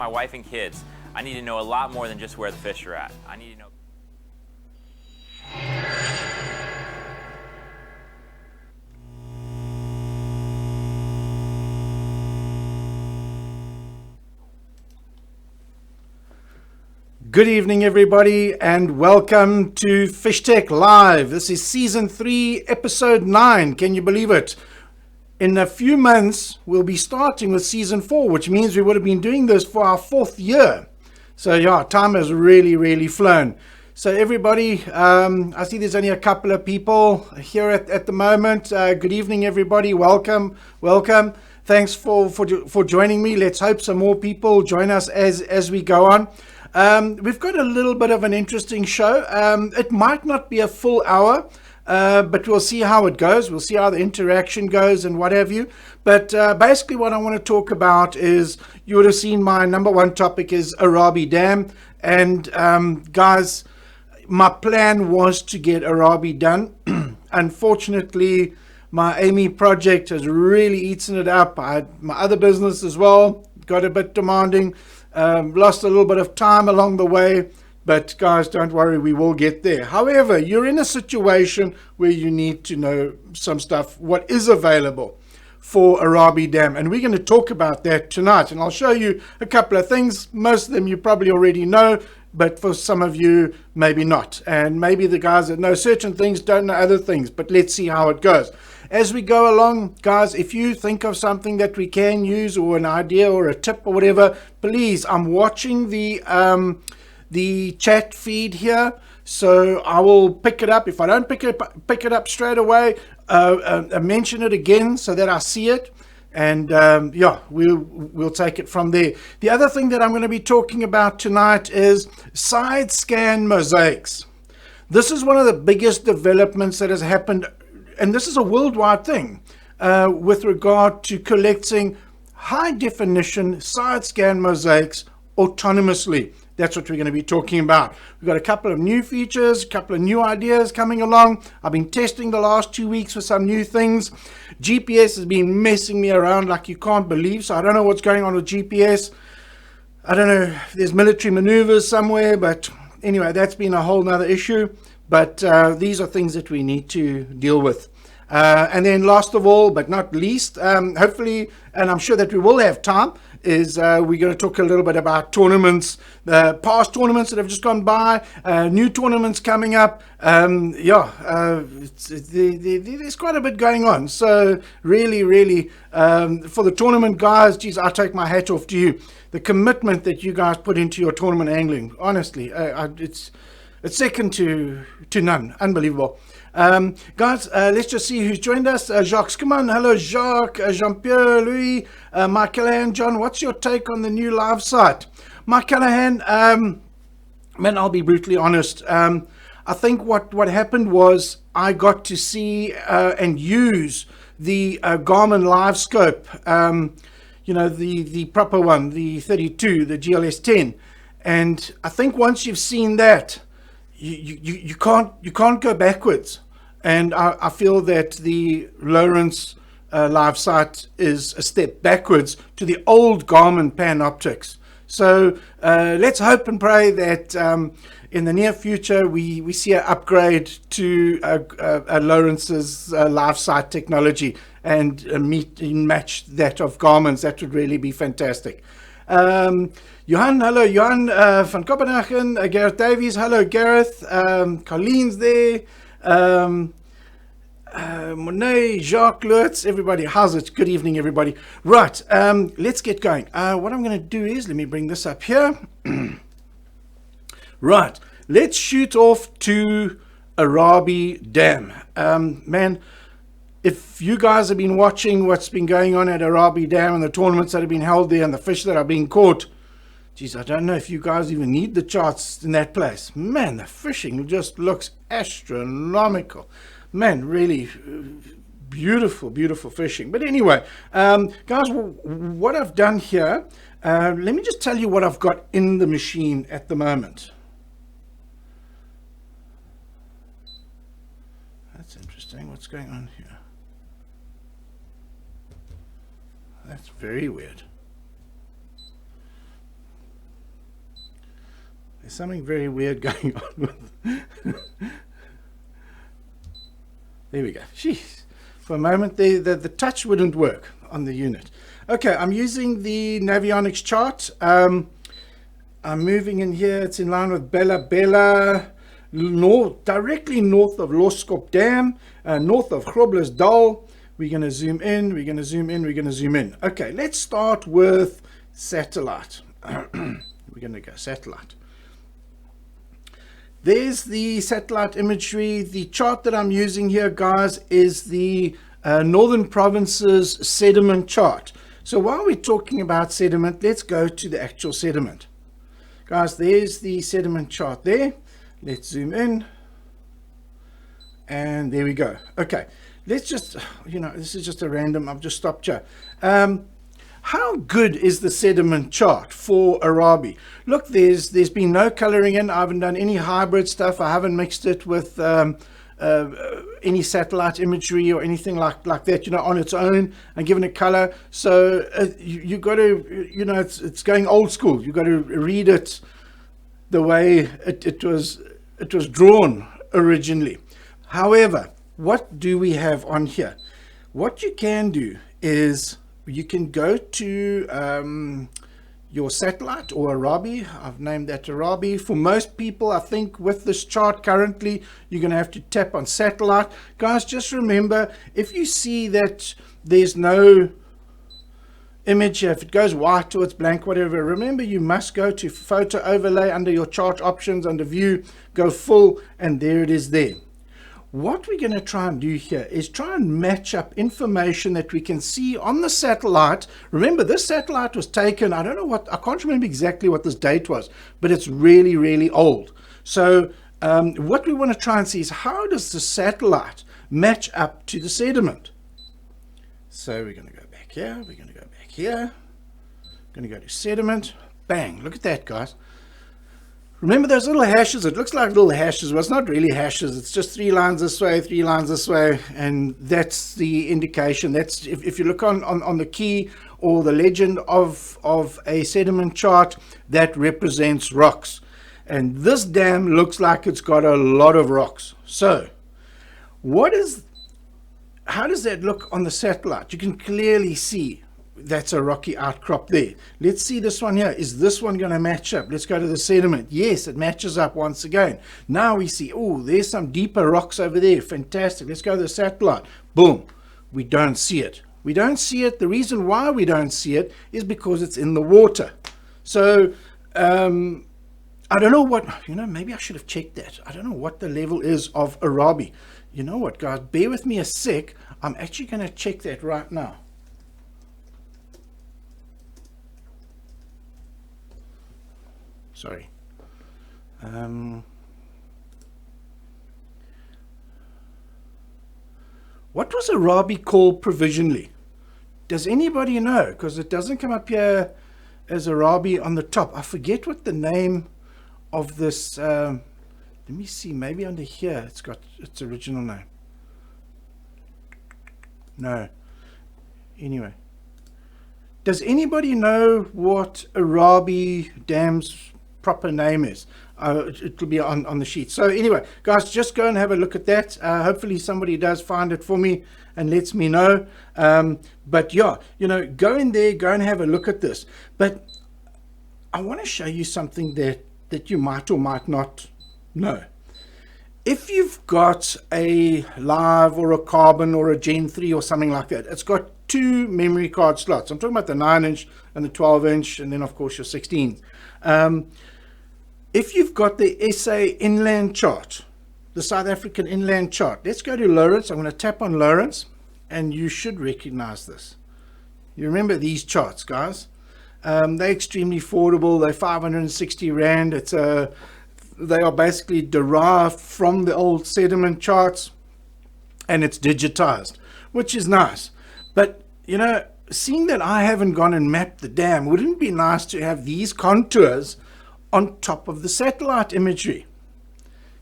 my wife and kids, I need to know a lot more than just where the fish are at. I need to know. Good evening, everybody, and welcome to FishTec Live. This is Season 3, Episode 9. Can you believe it? In a few months, we'll be starting with Season 4, which means we would have been doing this for our 4th year. So, yeah, time has really flown. So, everybody, I see there's only a couple of people here at the moment. Good evening, everybody. Welcome. Thanks for joining me. Let's hope some more people join us as we go on. We've got a little bit of an interesting show. It might not be a full hour, but we'll see how it goes. We'll see how the interaction goes and what have you. But basically what I want to talk about is, you would have seen my number one topic is Arabie Dam. And guys, my plan was to get Arabie done. Unfortunately, my Amy project has really eaten it up. I had my other business as well, got a bit demanding. Lost a little bit of time along the way, but guys, don't worry, we will get there. However, you're in a situation where you need to know some stuff, what is available for Arabie Dam, and we're going to talk about that tonight, and I'll show you a couple of things. Most of them you probably already know, but for some of you, maybe not, and maybe the guys that know certain things don't know other things, but let's see how it goes. As we go along, guys, if you think of something that we can use, or an idea or a tip or whatever, please, I'm watching the chat feed here, so I will pick it up. If I don't pick it up straight away, mention it again so that I see it, and yeah, we'll take it from there. The other thing that I'm going to be talking about tonight is SideScan mosaics. This is one of the biggest developments that has happened, and this is a worldwide thing, with regard to collecting high definition side scan mosaics autonomously. That's what we're going to be talking about. We've got a couple of new features, a couple of new ideas coming along. I've been testing the last 2 weeks with some new things. GPS has been messing me around like you can't believe, so I don't know what's going on with GPS. I don't know if there's military maneuvers somewhere, but anyway, that's been a whole nother issue. But these are things that we need to deal with. And then last of all, but not least, hopefully, and I'm sure that we will have time, is we're going to talk a little bit about tournaments, the past tournaments that have just gone by, new tournaments coming up. There's quite a bit going on. So really, for the tournament guys, geez, I take my hat off to you. The commitment that you guys put into your tournament angling, honestly, it's second to none. Unbelievable. Guys, let's just see who's joined us. Jacques, come on. Hello, Jacques, Jean-Pierre, Louis, Mike Callahan. John, what's your take on the new live site? Mike Callahan, man, I'll be brutally honest. I think what happened was I got to see and use the Garmin Live Scope, the proper one, the 32, the GLS 10. And I think once you've seen that, you can't go backwards, and I feel that the Lawrence live sight is a step backwards to the old Garmin Panoptics. So let's hope and pray that in the near future we see an upgrade to Lawrence's live sight technology and match that of Garmin's. That would really be fantastic. Johan, hello, Johan van Copenhagen, Gareth Davies, hello, Gareth, Colleen's there, Monet, Jacques, Lutz, everybody, how's it? Good evening, everybody. Right, let's get going. What I'm going to do is, let me bring this up here. Right, let's shoot off to Arabie Dam. Man, if you guys have been watching what's been going on at Arabie Dam and the tournaments that have been held there and the fish that are being caught, geez, I don't know if you guys even need the charts in that place. Man, the fishing just looks astronomical. Man, really beautiful fishing. But anyway, guys, what I've done here, let me just tell you what I've got in the machine at the moment. That's interesting. What's going on here? That's very weird. There's something very weird going on with there we go. Jeez. For a moment the touch wouldn't work on the unit. Okay, I'm using the Navionics chart. I'm moving in here. It's in line with Bella, directly north of Loskop Dam, north of Groblersdal. We're going to zoom in, we're going to zoom in, we're going to zoom in. Okay, let's start with satellite. We're going to go satellite. There's the satellite imagery. The chart that I'm using here, guys, is the Northern Provinces sediment chart. So while we're talking about sediment, let's go to the actual sediment. Guys, there's the sediment chart there. Let's zoom in. And there we go. Okay, let's just, this is just a random, I've just stopped here. How good is the sediment chart for Arabie? Look, there's been no coloring in. I haven't done any hybrid stuff. I haven't mixed it with any satellite imagery or anything like that, on its own and given it color. So you got to, it's going old school. You got to read it the way it was drawn originally. However, what do we have on here? What you can do is you can go to your satellite or Arabie. I've named that Arabie. For most people, I think with this chart currently, you're going to have to tap on satellite. Guys, just remember, if you see that there's no image, if it goes white or it's blank, whatever, remember you must go to photo overlay under your chart options, under view, go full, and there it is there. What we're going to try and do here is try and match up information that we can see on the satellite. Remember, this satellite was taken, I can't remember exactly what this date was, but it's really, really old. So what we want to try and see is how does the satellite match up to the sediment? So we're going to go back here, we're going to go back here, going to go to sediment, bang, look at that, guys. Remember those little hashes? It looks like little hashes, but it's not really hashes. It's just 3 lines this way, 3 lines this way, and that's the indication. That's if you look on the key or the legend of a sediment chart, that represents rocks. And this dam looks like it's got a lot of rocks. So how does that look on the satellite? You can clearly see that's a rocky outcrop there. Let's see this one here. Is this one going to match up? Let's go to the sediment. Yes, it matches up once again. Now we see, oh, there's some deeper rocks over there. Fantastic. Let's go to the satellite. Boom. We don't see it. We don't see it. The reason why we don't see it is because it's in the water. So I don't know what, maybe I should have checked that. I don't know what the level is of Arabie. You know what, guys? Bear with me a sec. I'm actually going to check that right now. Sorry. What was Arabie called provisionally? Does anybody know? Because it doesn't come up here as Arabie on the top. I forget what the name of this. Let me see. Maybe under here it's got its original name. No. Anyway. Does anybody know what Arabie Dam's proper name is? It will be on the sheet. So anyway, guys, just go and have a look at that. Hopefully somebody does find it for me and lets me know. But yeah, go in there, go and have a look at this. But I want to show you something that you might or might not know. If you've got a live or a carbon or a Gen 3 or something like that, it's got 2 memory card slots. I'm talking about the 9-inch and the 12-inch, and then of course your 16. If you've got the SA inland chart, the South African inland chart, let's go to Lawrence. I'm going to tap on Lawrence, and you should recognize this. You remember these charts, guys? They're extremely affordable. They're 560 Rand. They are basically derived from the old sediment charts, and it's digitized, which is nice. But seeing that I haven't gone and mapped the dam, wouldn't it be nice to have these contours on top of the satellite imagery?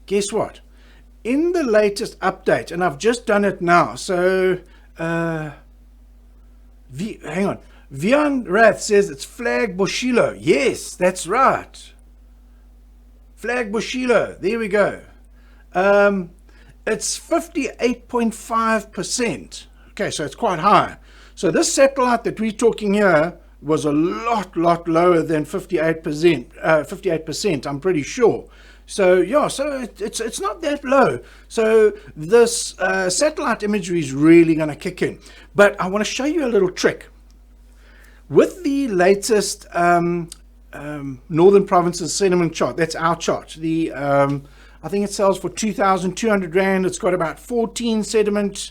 Guess what? In the latest update, and I've just done it now, so hang on, Vian Rath says it's Flag Boshilo. Yes, that's right. Flw Finals, there we go. It's 58.5%. Okay, so it's quite high. So this satellite that we're talking here was a lot lower than 58%. 58%, I'm pretty sure. So yeah, so it's not that low. So this satellite imagery is really going to kick in. But I want to show you a little trick. With the latest Northern Provinces Sediment chart, that's our chart. The I think it sells for 2,200 Rand. It's got about 14 sediment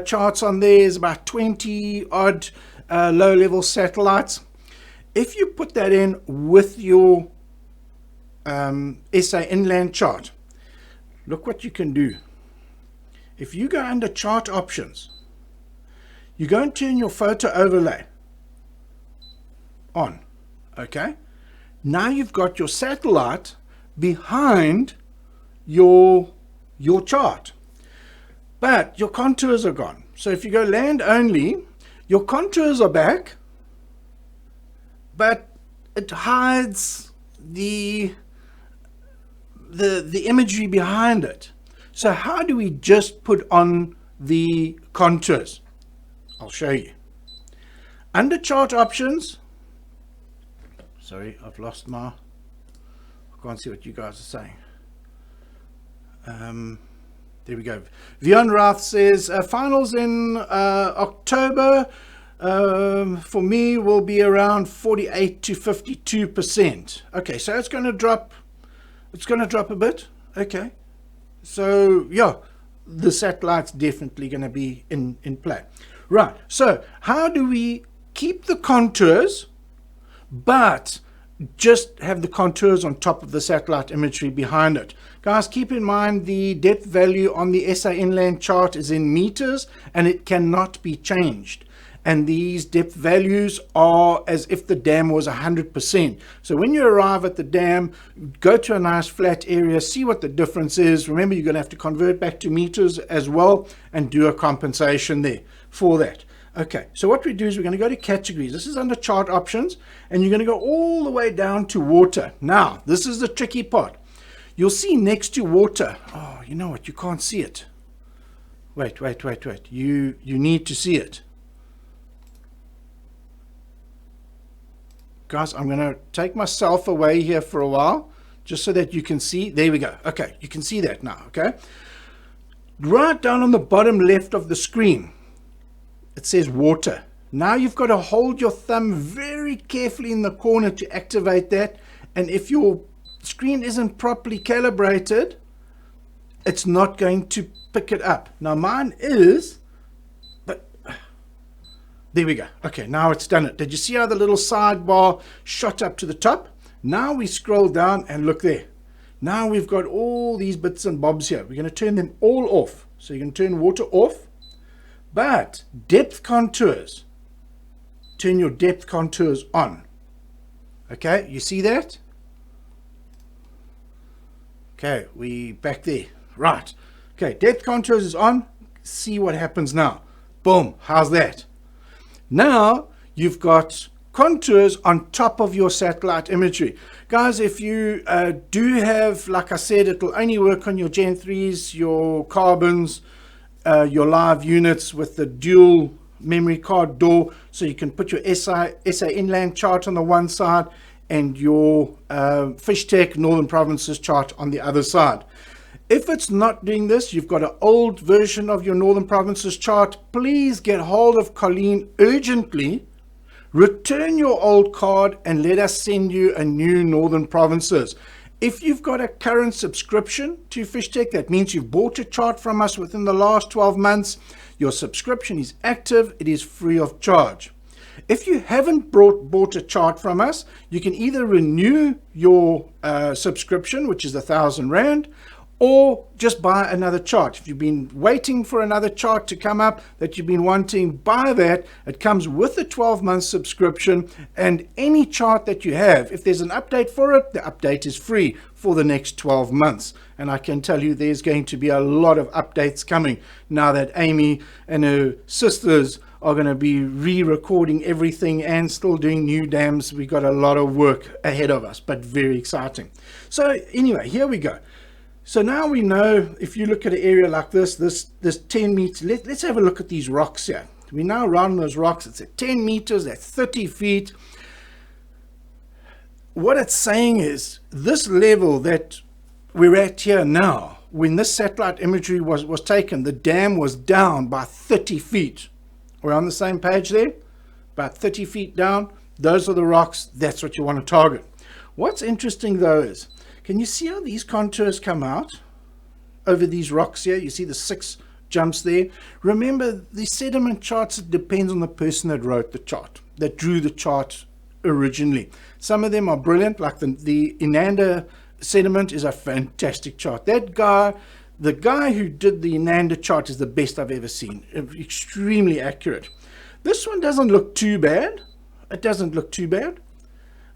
charts on there. There's about 20 odd low-level satellites. If you put that in with your SA inland chart, look what you can do. If you go under chart options, you go and turn your photo overlay on. Okay, now you've got your satellite behind your chart, but your contours are gone. So if you go land only, your contours are back, but it hides the imagery behind it. So how do we just put on the contours? I'll show you. Under chart options, sorry, I've lost my, I can't see what you guys are saying. There we go. Vion Rath says finals in October for me will be around 48 to 52%. Okay, so it's going to drop. It's going to drop a bit. Okay, so yeah, the satellite's definitely going to be in play. Right, so how do we keep the contours but just have the contours on top of the satellite imagery behind it? Guys, keep in mind the depth value on the SA inland chart is in meters and it cannot be changed. And these depth values are as if the dam was 100%. So when you arrive at the dam, go to a nice flat area, see what the difference is. Remember, you're going to have to convert back to meters as well and do a compensation there for that. Okay, so what we do is we're going to go to categories. This is under chart options, and you're going to go all the way down to water. Now, this is the tricky part. You'll see next to water, oh, you know what, you can't see it. Wait. You need to see it. Guys, I'm going to take myself away here for a while, just so that you can see. There we go. Okay, you can see that now, okay? Right down on the bottom left of the screen, it says water. Now you've got to hold your thumb very carefully in the corner to activate that. And if your screen isn't properly calibrated, it's not going to pick it up. Now mine is, but there we go. Okay, now it's done it. Did you see how the little sidebar shot up to the top? Now we scroll down and look there. Now we've got all these bits and bobs here. We're going to turn them all off. So you can turn water off. But depth contours, turn your depth contours on. Okay, you see that? Okay, we back there. Right. Okay, depth contours is on. See what happens now. Boom. How's that? Now you've got contours on top of your satellite imagery. Guys, if you do have, like I said, it'll only work on your Gen 3s, your carbons, your live units with the dual memory card door, so you can put your SA inland chart on the one side and your FishTec Northern Provinces chart on the other side. If it's not doing this, you've got an old version of your Northern Provinces chart, please get hold of Colleen urgently, return your old card and let us send you a new Northern Provinces. If you've got a current subscription to FishTec, that means you've bought a chart from us within the last 12 months, your subscription is active, it is free of charge. If you haven't bought a chart from us, you can either renew your subscription, which is 1,000 Rand, or just buy another chart. If you've been waiting for another chart to come up that you've been wanting, buy that. It comes with a 12-month subscription, and any chart that you have, if there's an update for it, the update is free for the next 12 months. And I can tell you there's going to be a lot of updates coming now that Amy and her sisters are going to be re-recording everything and still doing new dams. We've got a lot of work ahead of us, but very exciting. So anyway, here we go. So now we know, if you look at an area like this 10 meters, let's have a look at these rocks here. We now round those rocks. It's at 10 meters, that's 30 feet. What it's saying is this level that we're at here now, when this satellite imagery was taken, the dam was down by 30 feet. We're on the same page there, about 30 feet down. Those are the rocks. That's what you want to target. What's interesting though is, can you see how these contours come out over these rocks here? You see the 6 jumps there. Remember, the sediment charts, it depends on the person that wrote the chart, that drew the chart originally. Some of them are brilliant, like the Inanda sediment is a fantastic chart. That guy, the guy who did the Inanda chart, is the best I've ever seen. Extremely accurate. This one doesn't look too bad. It doesn't look too bad.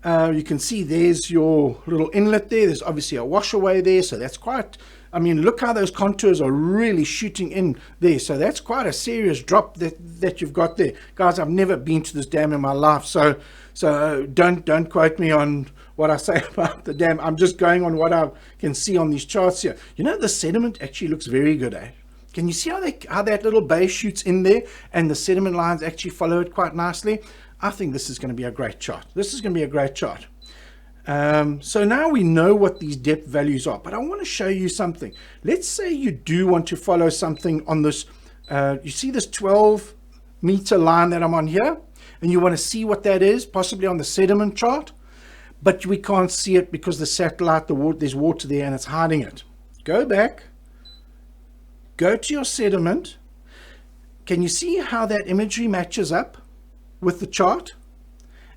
You can see there's your little inlet there. There's obviously a washaway there, so that's quite, I mean, look how those contours are really shooting in there. So that's quite a serious drop that you've got there. Guys, I've never been to this dam in my life, so don't quote me on what I say about the dam. I'm just going on what I can see on these charts here. You know, the sediment actually looks very good, eh? Can you see how that little bay shoots in there and the sediment lines actually follow it quite nicely? I think this is going to be a great chart. This is going to be a great chart. So now we know what these depth values are, but I want to show you something. Let's say you do want to follow something on this, you see this 12 meter line that I'm on here, and you want to see what that is, possibly on the sediment chart, but we can't see it because the satellite, there's water there and it's hiding it. Go back, go to your sediment. Can you see how that imagery matches up with the chart?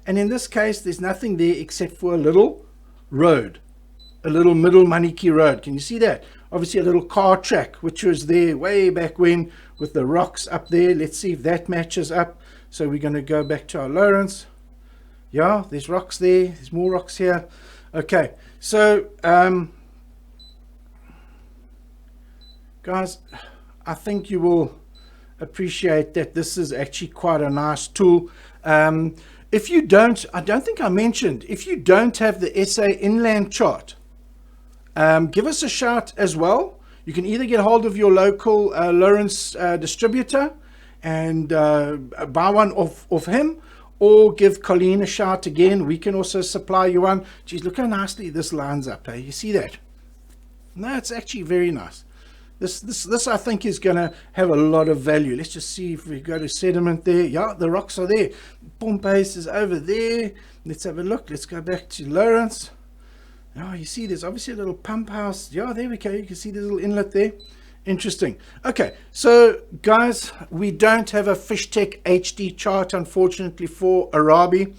And in this case, there's nothing there except for a little road, a little middle Maniki road. Can you see that? Obviously a little car track, which was there way back when with the rocks up there. Let's see if that matches up. So we're going to go back to our Lawrence. Yeah, there's rocks there. There's more rocks here. Okay, so guys, I think you will appreciate that this is actually quite a nice tool. If you don't, I don't think I mentioned, if you don't have the SA inland chart, give us a shout as well. You can either get hold of your local Lawrence distributor and buy one off him, or give Colleen a shout again. We can also supply you one. Geez, look how nicely this lines up. Hey, you see that? No, it's actually very nice. This I think is going to have a lot of value. Let's just see if we go to sediment there. Yeah, the rocks are there. Pump base is over there. Let's have a look. Let's go back to Lawrence. Oh, you see there's obviously a little pump house. Yeah, there we go. You can see the little inlet there. Interesting. Okay, so guys, we don't have a FishTec HD chart, unfortunately, for Arabie.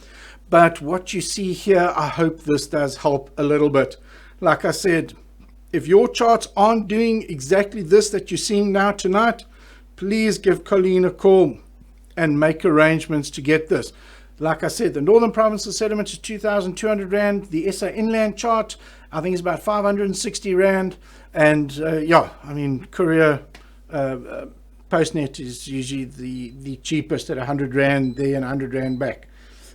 But what you see here, I hope this does help a little bit. Like I said, if your charts aren't doing exactly this that you're seeing now tonight, please give Colleen a call and make arrangements to get this. Like I said, the Northern Provinces Sediment is 2,200 Rand. The SA Inland chart, I think, is about 560 Rand. And yeah, I mean, Courier Postnet is usually the cheapest at 100 Rand there and 100 Rand back.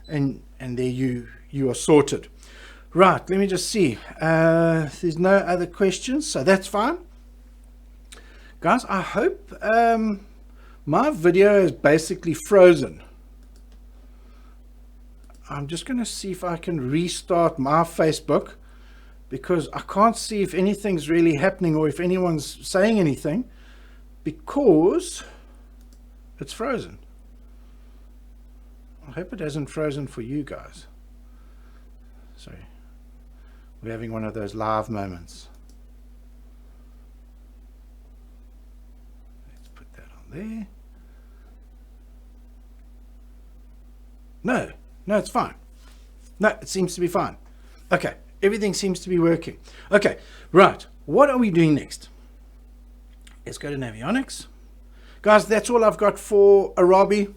And there you are sorted. Right, let me just see. There's no other questions, so that's fine. Guys, I hope my video is basically frozen. I'm just going to see if I can restart my Facebook, because I can't see if anything's really happening or if anyone's saying anything, because it's frozen. I hope it hasn't frozen for you guys. Sorry. We're having one of those live moments. Let's put that on there. No, it's fine. No, it seems to be fine. Okay, everything seems to be working. Okay, right. What are we doing next? Let's go to Navionics. Guys, that's all I've got for Arabie.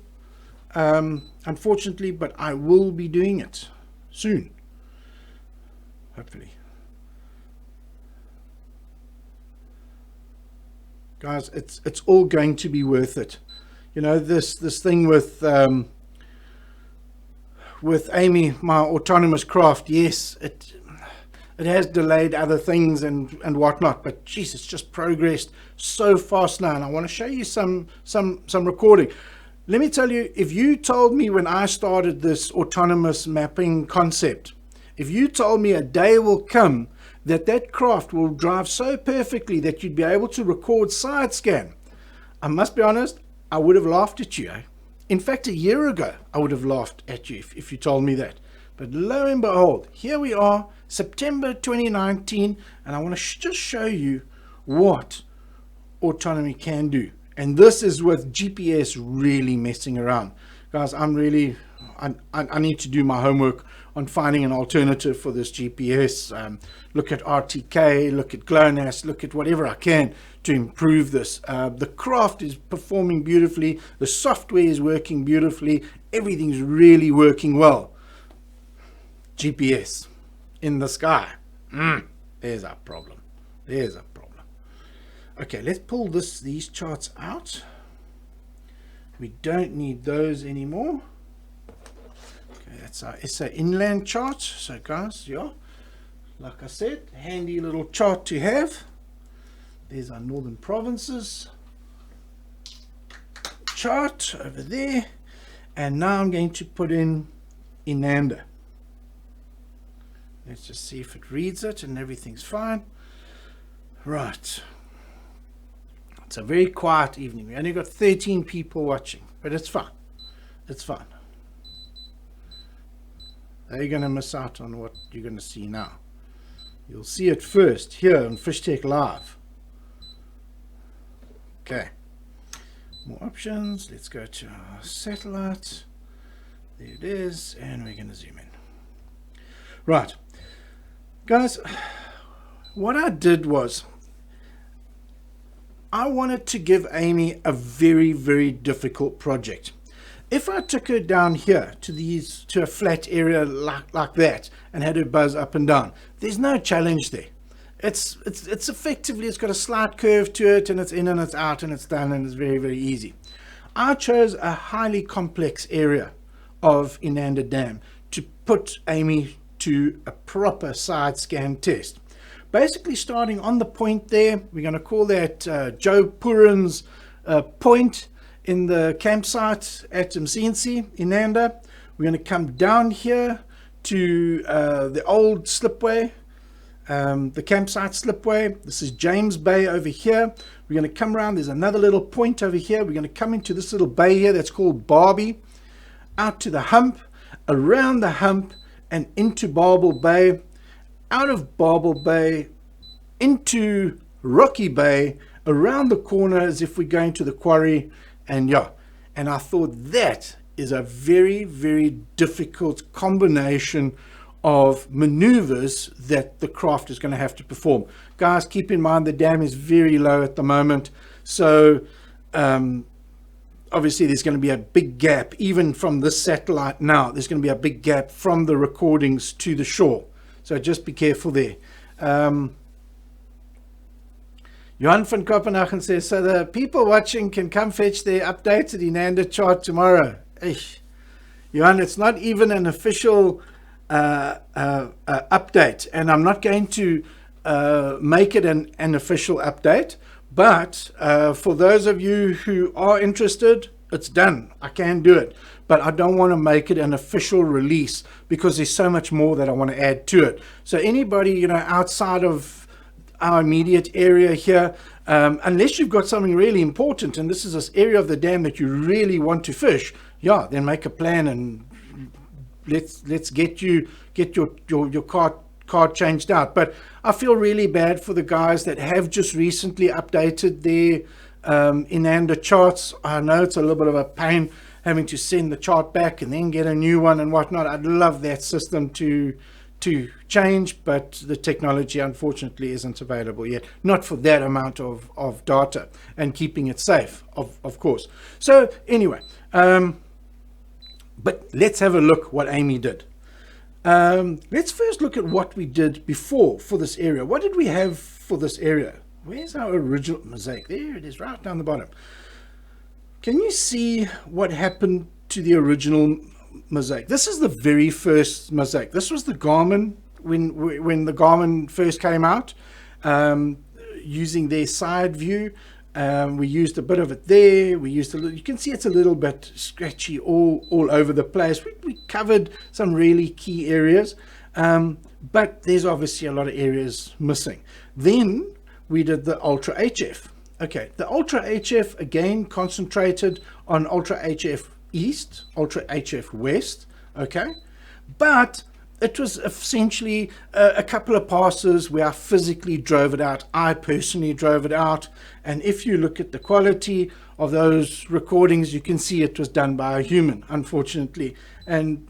Unfortunately, but I will be doing it soon. Hopefully. Guys, it's all going to be worth it. You know, this thing with Amy, my autonomous craft, yes, it has delayed other things and whatnot, but geez, it's just progressed so fast now. And I want to show you some recording. Let me tell you, if you told me when I started this autonomous mapping concept, if you told me a day will come that craft will drive so perfectly that you'd be able to record SideScan, I must be honest, I would have laughed at you. In fact, a year ago, I would have laughed at you if you told me that. But lo and behold, here we are, September 2019, and I want to just show you what autonomy can do. And this is with GPS really messing around. Guys, I need to do my homework on finding an alternative for this GPS. Look at RTK, look at GLONASS, look at whatever I can to improve this. The craft is performing beautifully. The software is working beautifully. Everything's really working well. GPS in the sky. There's our problem. There's a problem. Okay, let's pull these charts out. We don't need those anymore. Okay, that's our SA inland chart. So guys, yeah, like I said, handy little chart to have. There's our northern provinces chart over there. And now I'm going to put in Inanda. Let's just see if it reads it and everything's fine. Right. It's a very quiet evening. We only got 13 people watching, but it's fine. It's fine. They're going to miss out on what you're going to see now. You'll see it first here on FishTec Live. Okay. More options. Let's go to our satellite. There it is. And we're going to zoom in. Right. Guys, what I did was I wanted to give Amy a very, very difficult project. If I took her down here to a flat area like that and had her buzz up and down, there's no challenge there. It's effectively, it's got a slight curve to it, and it's in and it's out and it's done, and it's very, very easy. I chose a highly complex area of Inanda Dam to put Amy to a proper side scan test. Basically starting on the point there, we're going to call that Joe Purin's point in the campsite at Mzinsi, Inanda. We're going to come down here to the old slipway, the campsite slipway. This is James Bay over here. We're going to come around. There's another little point over here. We're going to come into this little bay here that's called Barbie, out to the hump, around the hump, and into Barbel Bay, out of Barbel Bay, into Rocky Bay, around the corner as if we're going to the quarry, and yeah. And I thought that is a very, very difficult combination of maneuvers that the craft is going to have to perform. Guys, keep in mind the dam is very low at the moment, so obviously there's going to be a big gap even from this satellite. Now there's going to be a big gap from the recordings to the shore, so just be careful there. Johan van Kopenhagen says, so the people watching can come fetch their updated Inanda chart tomorrow. Eesh. Johan, it's not even an official update, and I'm not going to make it an official update, but for those of you who are interested, it's done. I can do it, but I don't want to make it an official release because there's so much more that I want to add to it. So anybody, you know, outside of our immediate area here, unless you've got something really important and this is this area of the dam that you really want to fish, yeah, then make a plan and let's get your card changed out. But I feel really bad for the guys that have just recently updated their Inanda charts. I know it's a little bit of a pain having to send the chart back and then get a new one and whatnot. I'd love that system to change, but the technology unfortunately isn't available yet, not for that amount of data, and keeping it safe, of course. So anyway, but let's have a look what Amy did. Let's first look at what we did before for this area. What did we have for this area? Where's our original mosaic? There it is, right down the bottom. Can you see what happened to the original Mosaic? This is the very first Mosaic. This was the Garmin when the Garmin first came out, using their side view. We used a bit of it there. We used you can see it's a little bit scratchy all over the place. We covered some really key areas, but there's obviously a lot of areas missing. Then we did the Ultra HF. Okay, the Ultra HF again concentrated on Ultra HF East, Ultra HF West, okay? But it was essentially a couple of passes where I physically drove it out. I personally drove it out. And if you look at the quality of those recordings, you can see it was done by a human, unfortunately. And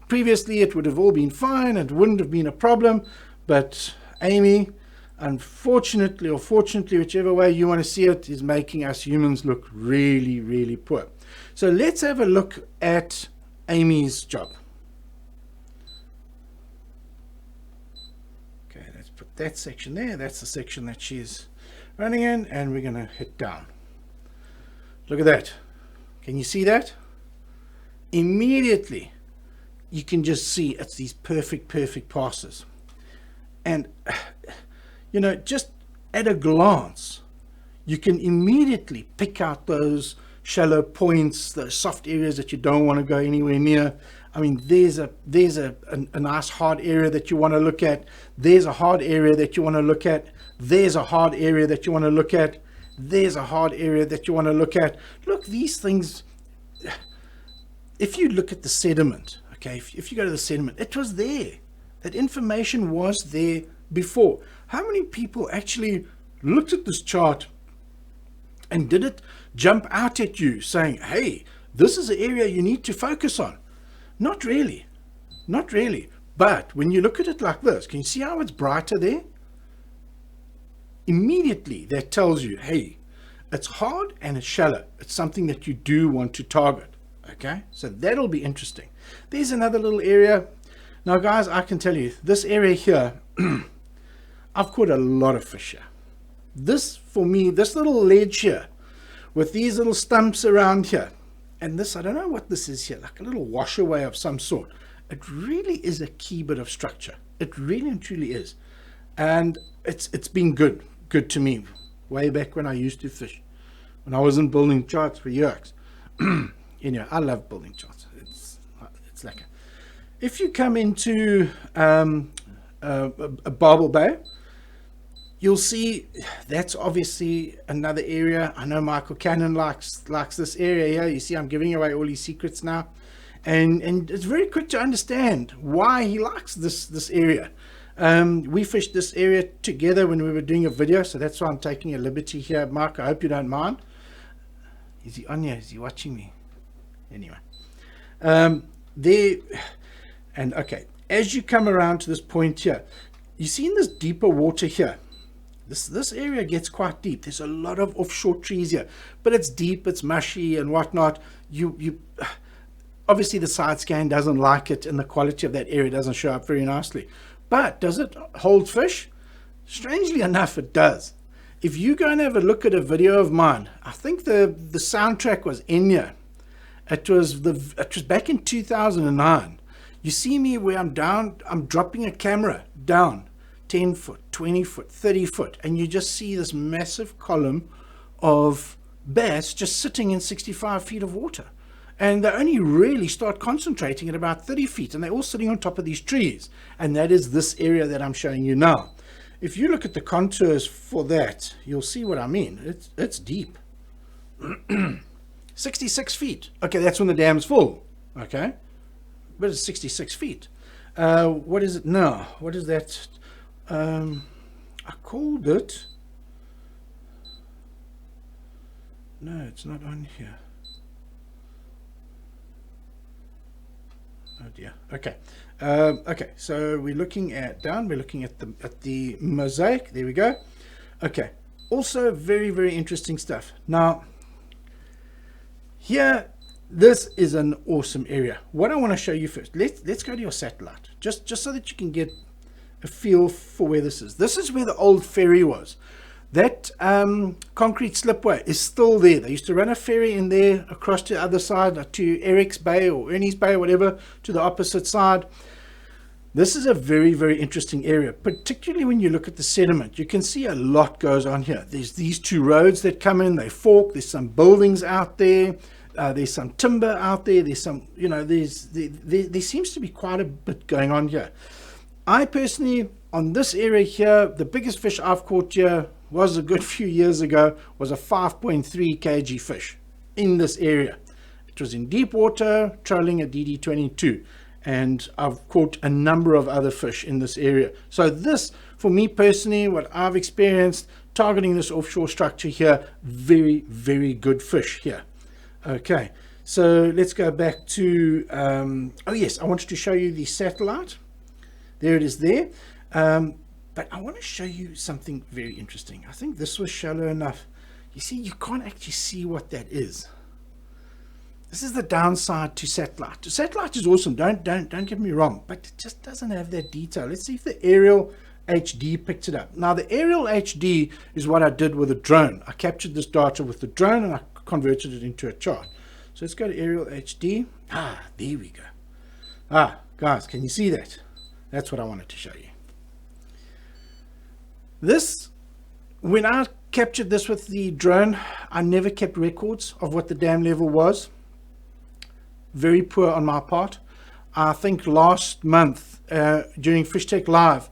previously it would have all been fine. It wouldn't have been a problem. But Amy, unfortunately or fortunately, whichever way you want to see it, is making us humans look really, really poor. So let's have a look at Amy's job. Okay, let's put that section there. That's the section that she's running in, and we're going to hit down. Look at that. Can you see that? Immediately, you can just see it's these perfect passes. And you know, just at a glance, you can immediately pick out those shallow points, those soft areas that you don't want to go anywhere near. I mean, there's a nice hard area that you want to look at. There's a hard area that you want to look at. There's a hard area that you want to look at. There's a hard area that you want to look at. Look, these things, if you look at the sediment, okay, if you go to the sediment, it was there. That information was there before. How many people actually looked at this chart and did it jump out at you saying, hey, this is an area you need to focus on? Not really. Not really. But when you look at it like this, can you see how it's brighter there? Immediately that tells you, hey, it's hard and it's shallow. It's something that you do want to target. Okay, so that'll be interesting. There's another little area. Now guys, I can tell you this area here, I've caught a lot of fish here. This, for me, this little ledge here with these little stumps around here, and this, I don't know what this is here, like a little washaway of some sort. It really is a key bit of structure. It really and truly is. And it's been good to me way back when I used to fish, when I wasn't building charts for years. You know, I love building charts. It's like if you come into a Barbel Bay, you'll see that's obviously another area. I know Michael Cannon likes this area here. You see, I'm giving away all his secrets now, and it's very quick to understand why he likes this area. We fished this area together when we were doing a video, so that's why I'm taking a liberty here. Mark, I hope you don't mind. Is he on here? Is he watching me? Anyway, there, and okay, as you come around to this point here, you see in this deeper water here, this area gets quite deep. There's a lot of offshore trees here, but it's deep, it's mushy and whatnot. You obviously the side scan doesn't like it, and the quality of that area doesn't show up very nicely. But does it hold fish? Strangely enough, it does. If you go and have a look at a video of mine, I think the soundtrack was Enya. It was back in 2009. You see me where I'm down, I'm dropping a camera down 10 foot, 20 foot, 30 foot, and you just see this massive column of bass just sitting in 65 feet of water. And they only really start concentrating at about 30 feet, and they're all sitting on top of these trees. And that is this area that I'm showing you now. If you look at the contours for that, you'll see what I mean. It's deep. 66 feet. Okay, that's when the dam's full. Okay, but it's 66 feet. What is it now? What is that? I called it. No, it's not on here. Oh dear. Okay. Okay. So we're looking at down. We're looking at the Mosaic. There we go. Okay. Also, very, very interesting stuff. Now, here, this is an awesome area. What I want to show you first. Let's go to your satellite, just so that you can get a feel for where this is. This is where the old ferry was. That concrete slipway is still there. They used to run a ferry in there across to the other side, to Eric's Bay or Ernie's Bay or whatever, to the opposite side. This is a very, very interesting area, particularly when you look at the sediment. You can see a lot goes on here. There's these two roads that come in, they fork, there's some buildings out there, there's some timber out there, there's some, you know, there seems to be quite a bit going on here. I personally, on this area here, the biggest fish I've caught here was a good few years ago, was a 5.3 kg fish in this area. It was in deep water, trolling a DD22, and I've caught a number of other fish in this area. So this, for me personally, what I've experienced targeting this offshore structure here, very, very good fish here. Okay, so let's go back to, oh yes, I wanted to show you the satellite. There it is there. But I want to show you something very interesting. I think this was shallow enough. You see, you can't actually see what that is. This is the downside to satellite. Satellite is awesome. Don't get me wrong, but it just doesn't have that detail. Let's see if the aerial HD picked it up. Now, the aerial HD is what I did with a drone. I captured this data with the drone and I converted it into a chart. So let's go to aerial HD. Ah, there we go. Ah, guys, can you see that? That's what I wanted to show you. This, when I captured this with the drone, I never kept records of what the dam level was. Very poor on my part. I think last month during FishTec Live,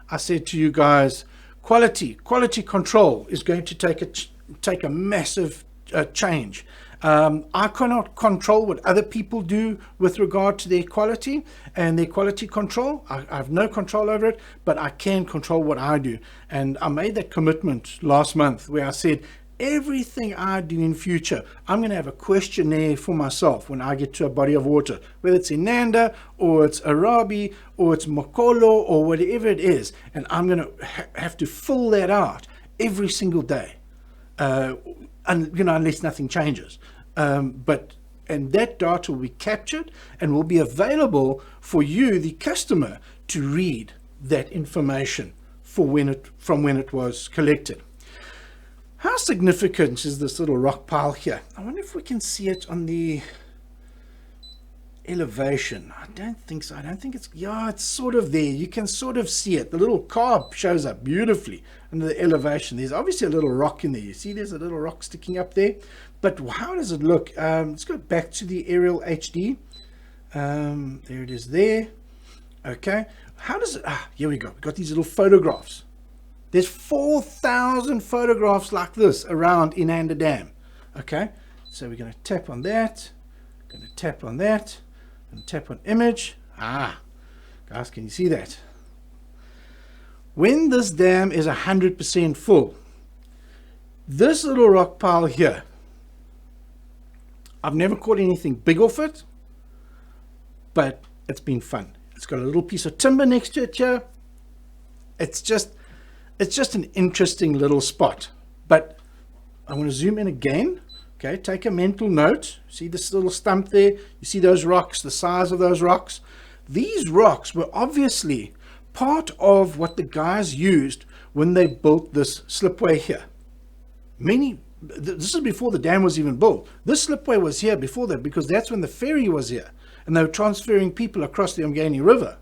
I said to you guys, quality control is going to take a massive change. I cannot control what other people do with regard to their quality and their quality control. I have no control over it, but I can control what I do. And I made that commitment last month where I said, everything I do in future, I'm going to have a questionnaire for myself when I get to a body of water, whether it's Inanda or it's Arabie or it's Mokolo or whatever it is. And I'm going to have to fill that out every single day. And you know, unless nothing changes, and that data will be captured and will be available for you, the customer, to read that information from when it was collected. How significant is this little rock pile here? I wonder if we can see it on the elevation. I don't think so. I don't think it's, yeah, it's sort of there. You can sort of see it. The little carb shows up beautifully under the elevation. There's obviously a little rock in there. You see there's a little rock sticking up there. But how does it look? Let's go back to the aerial HD. There it is there. Okay. How does it, here we go. We've got these little photographs. There's 4,000 photographs like this around Inanda Dam. Okay. So we're going to tap on that. Going to tap on that. And tap on image. Guys, can you see that? When this dam is 100% full, this little rock pile here, I've never caught anything big off it, but it's been fun. It's got a little piece of timber next to it here. It's just an interesting little spot. But I want to zoom in again. Okay, take a mental note. See this little stump there? You see those rocks, the size of those rocks? These rocks were obviously part of what the guys used when they built this slipway here. This is before the dam was even built. This slipway was here before that because that's when the ferry was here and they were transferring people across the Umgeni River.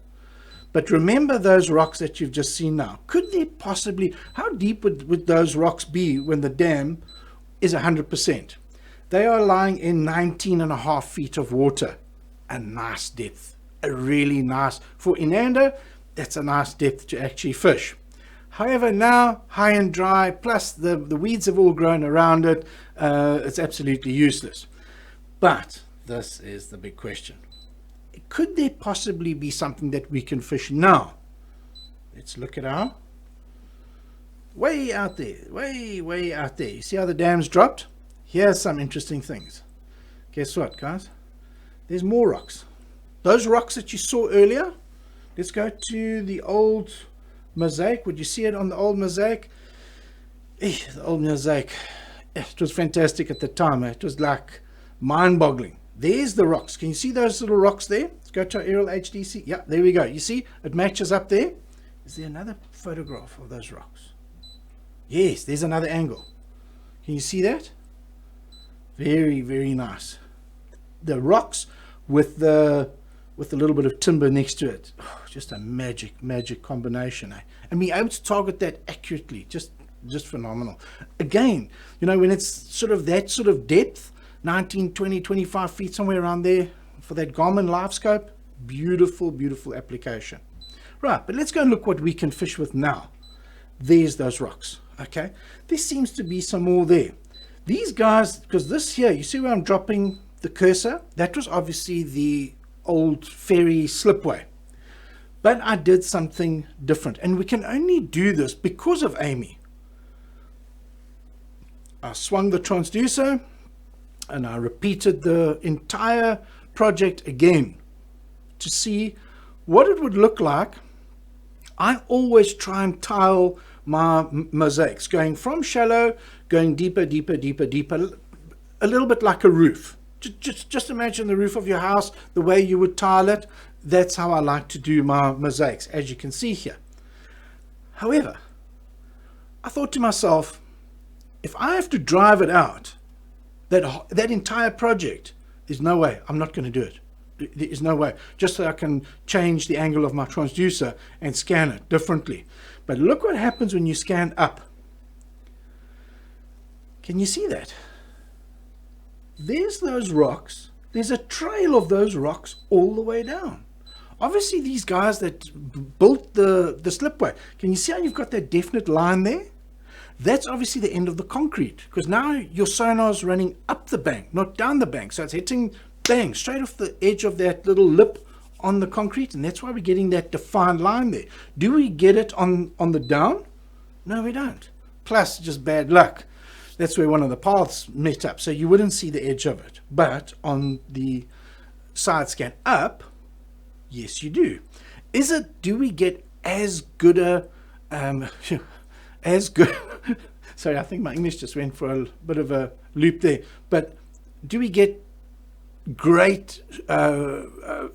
But remember those rocks that you've just seen now. Could there possibly, how deep would those rocks be when the dam is 100%? They are lying in 19.5 feet of water. A nice depth. A really nice, for Inanda, that's a nice depth to actually fish. However, now, high and dry, plus the weeds have all grown around it, it's absolutely useless. But this is the big question. Could there possibly be something that we can fish now? Let's look at our way out there, way out there. You see how the dam's dropped? Here's some interesting things. Guess what, guys? There's more rocks. Those rocks that you saw earlier, let's go to the old Mosaic. Would you see it on the old Mosaic? The old Mosaic. It was fantastic at the time. It was like mind-boggling. There's the rocks. Can you see those little rocks there? Let's go to our aerial HDC. Yeah, there we go. You see, it matches up there. Is there another photograph of those rocks? Yes, there's another angle. Can you see that? Very, very nice. The rocks with the little bit of timber next to it. Oh, just a magic combination, eh? And being able to target that accurately, just phenomenal. Again, you know, when it's sort of that sort of depth, 19, 20, 25 feet, somewhere around there, for that Garmin live scope, beautiful application. Right, but let's go and look what we can fish with now. There's those rocks, okay? There seems to be some more there. These guys, because this here, you see where I'm dropping the cursor? That was obviously the old ferry slipway. But I did something different, and we can only do this because of Amy. I swung the transducer, and I repeated the entire project again to see what it would look like. I always try and tile my mosaics, going from shallow, going deeper, a little bit like a roof. Just imagine the roof of your house, the way you would tile it. That's how I like to do my mosaics, as you can see here. However, I thought to myself, if I have to drive it out, that entire project, there's no way. I'm not going to do it. There is no way. Just so I can change the angle of my transducer and scan it differently. But look what happens when you scan up. Can you see that? There's those rocks. There's a trail of those rocks all the way down. Obviously, these guys that built the slipway, can you see how you've got that definite line there? That's obviously the end of the concrete, because now your sonar is running up the bank, not down the bank. So it's hitting, bang, straight off the edge of that little lip on the concrete, and that's why we're getting that defined line there. Do we get it on the down? No, we don't. Plus, just bad luck. That's where one of the paths met up, so you wouldn't see the edge of it. But on the side scan up, yes, you do. Do we get as good a, sorry, I think my English just went for a bit of a loop there, but do we get great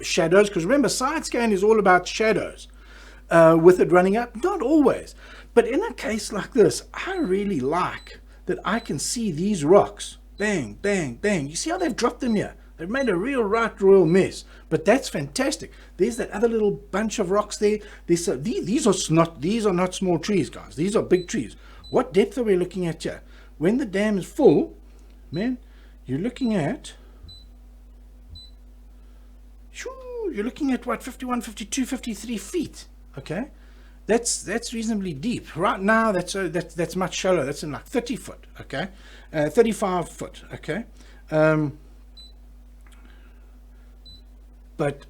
shadows? Because remember, side scan is all about shadows with it running up. Not always, but in a case like this, I really like that I can see these rocks, bang, bang, bang. You see how they've dropped them here? They've made a real royal mess, but that's fantastic. There's that other little bunch of rocks there. These are not small trees, guys. These are big trees. What depth are we looking at here? When the dam is full, man, you're looking at what, 51, 52, 53 feet. Okay, that's reasonably deep. Right now, that's much shallower. That's in like 30 foot. Okay, 35 foot. Okay. But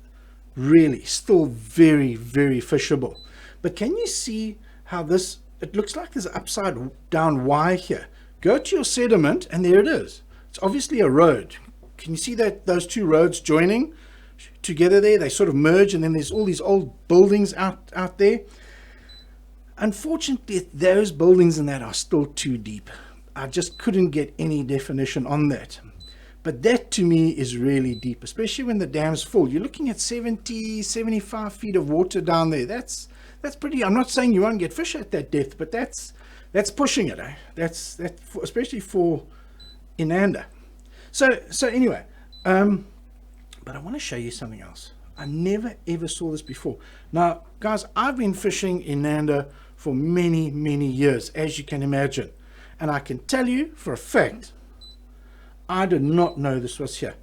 really still very fishable. But can you see how this, it looks like there's an upside down Y here. Go to your sediment, and there it is. It's obviously a road. Can you see that those two roads joining together there? They sort of merge, and then there's all these old buildings out there. Unfortunately, those buildings and that are still too deep. I just couldn't get any definition on that. But that to me is really deep, especially when the dam's full. You're looking at 70, 75 feet of water down there. That's pretty. I'm not saying you won't get fish at that depth, but that's pushing it. Eh? That's especially for Inanda. So anyway, but I want to show you something else. I never ever saw this before. Now, guys, I've been fishing Inanda for many years, as you can imagine, and I can tell you for a fact, I did not know this was here.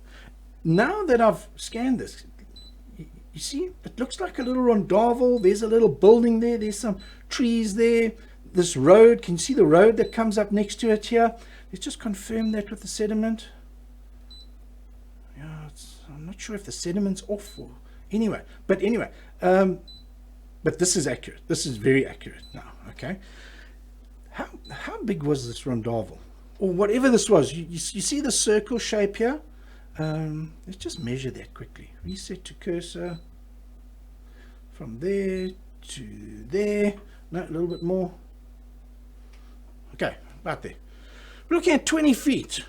Now that I've scanned this, you see, it looks like a little rondavel. There's a little building there. There's some trees there. This road, can you see the road that comes up next to it here? Let's just confirm that with the sediment. Yeah, I'm not sure if the sediment's off or anyway. But this is accurate. This is very accurate now. Okay, how big was this rondavel? Or whatever this was, you see the circle shape here? Let's just measure that quickly. Reset to cursor. From there to there. No, a little bit more. Okay, about there. We're looking at 20 feet.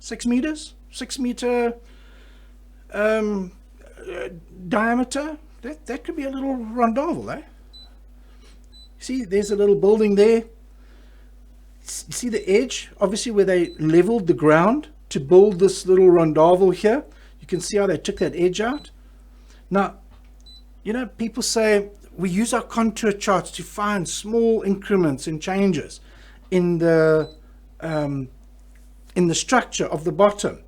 6 meters? 6 meter diameter? That could be a little rondavel, eh? See, there's a little building there. See the edge, obviously, where they leveled the ground to build this little rondavel here. You can see how they took that edge out. Now, you know, people say we use our contour charts to find small increments and changes in the structure of the bottom.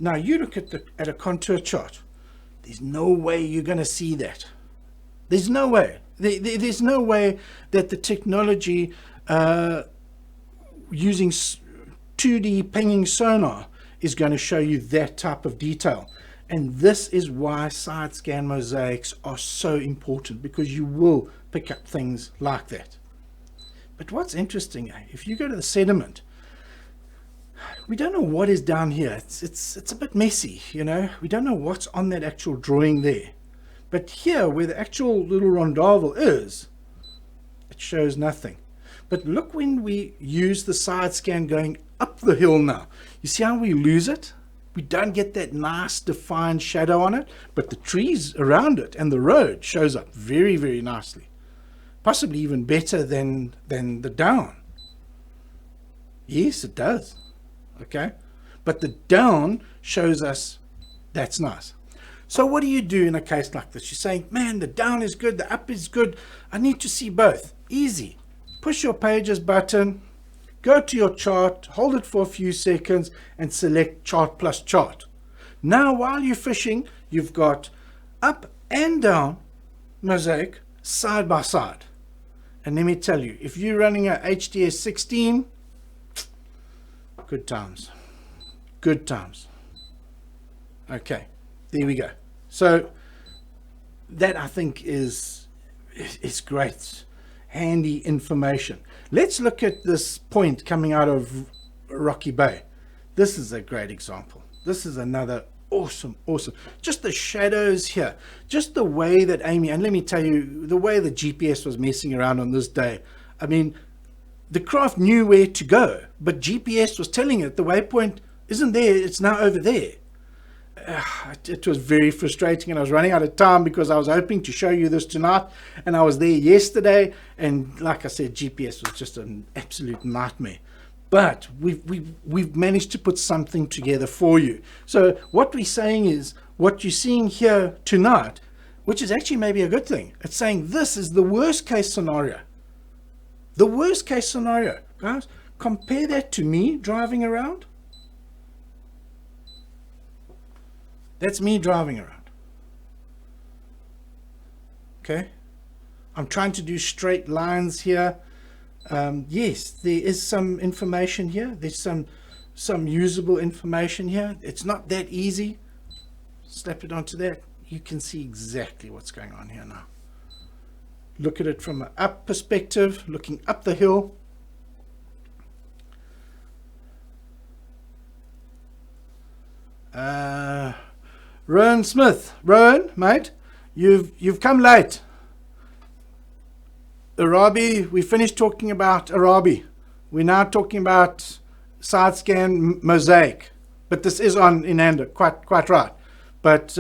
Now you look at a contour chart. There's no way you're going to see that. There's no way. There's no way that the technology using 2D pinging sonar is going to show you that type of detail. And this is why SideScan mosaics are so important, because you will pick up things like that. But what's interesting, if you go to the sediment, we don't know what is down here. It's a bit messy, you know. We don't know what's on that actual drawing there. But here, where the actual little rondavel is, it shows nothing. But look when we use the side scan going up the hill now. You see how we lose it? We don't get that nice defined shadow on it, but the trees around it and the road shows up very, very nicely. Possibly even better than the down. Yes, it does. Okay, but the down shows us that's nice. So what do you do in a case like this? You're saying, man, the down is good, the up is good. I need to see both. Easy. Push your pages button, go to your chart, hold it for a few seconds, and select chart plus chart. Now, while you're fishing, you've got up and down mosaic side by side. And let me tell you, if you're running a HDS 16, good times. Good times. Okay, there we go. So that, I think, is great, handy information. Let's look at this point coming out of Rocky Bay. This is a great example. This is another awesome. Just the shadows here, just the way that Amy, and let me tell you, the way the GPS was messing around on this day. I mean, the craft knew where to go, but GPS was telling it the waypoint isn't there, it's now over there. It was very frustrating, and I was running out of time because I was hoping to show you this tonight, and I was there yesterday, and like I said, GPS was just an absolute nightmare. But we've managed to put something together for you. So what we're saying is, what you're seeing here tonight, which is actually maybe a good thing, it's saying this is the worst case scenario. The worst case scenario, guys. Compare that to me driving around. That's me driving around. Okay, I'm trying to do straight lines here. Yes, there is some information here. There's some usable information here. It's not that easy. Slap it onto that. You can see exactly what's going on here now. Look at it from an up perspective, looking up the hill. Rowan Smith. Rowan, mate, you've come late. Arabie, we finished talking about Arabie. We're now talking about SideScan Mosaic. But this is on Inanda, quite right. But